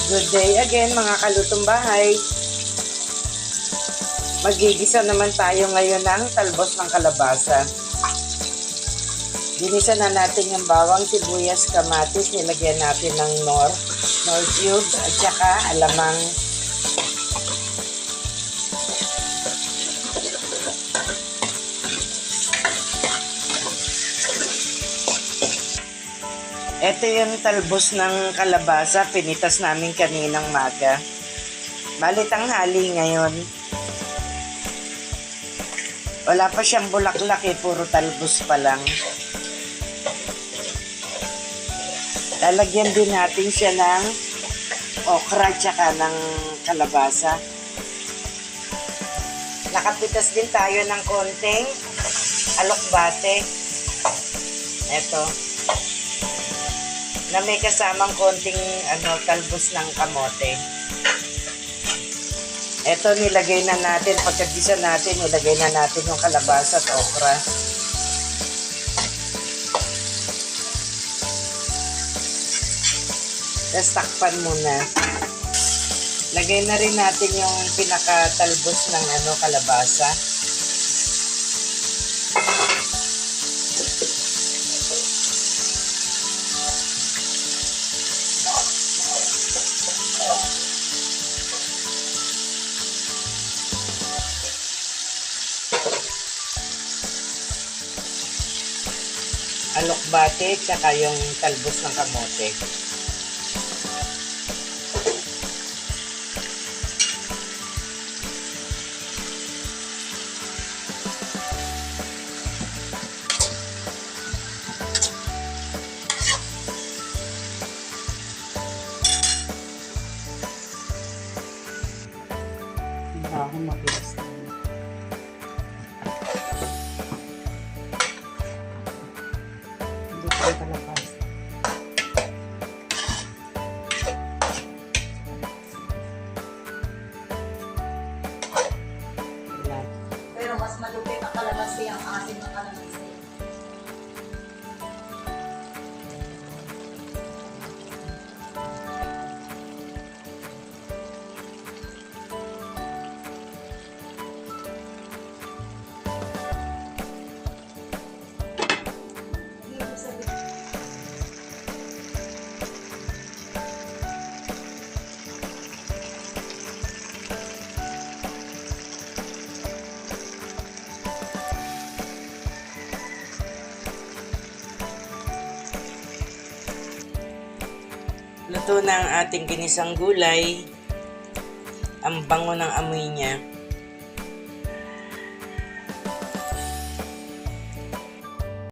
Good day again mga kalutong bahay. Magigisa naman tayo ngayon ng talbos ng kalabasa. Ginisa na natin yung bawang, sibuyas, kamatis. Nilagyan natin ng nor cubes at saka alamang. Ito yung talbos ng kalabasa, pinitas namin kaninang maga. Bali tanghali ngayon. Wala pa siyang bulaklak puro talbos pa lang. Lalagyan din natin siya ng okra tsaka ng kalabasa. Nakapitas din tayo ng konting alokbate. Ito. Na may kasamang konting talbos ng kamote. Ito nilagay na natin, pagkagisa natin, nilagay na natin yung kalabasa at okra. Tapos takpan muna. Lagay na rin natin yung pinakatalbos ng kalabasa. Alokbate tsaka yung talbos ng kamote. Ako mabilis na. Pero mas malupit ang kalamansi ang asin ng kalamansi. Luto na ang ating ginisang gulay. Ang bango ng amoy niya.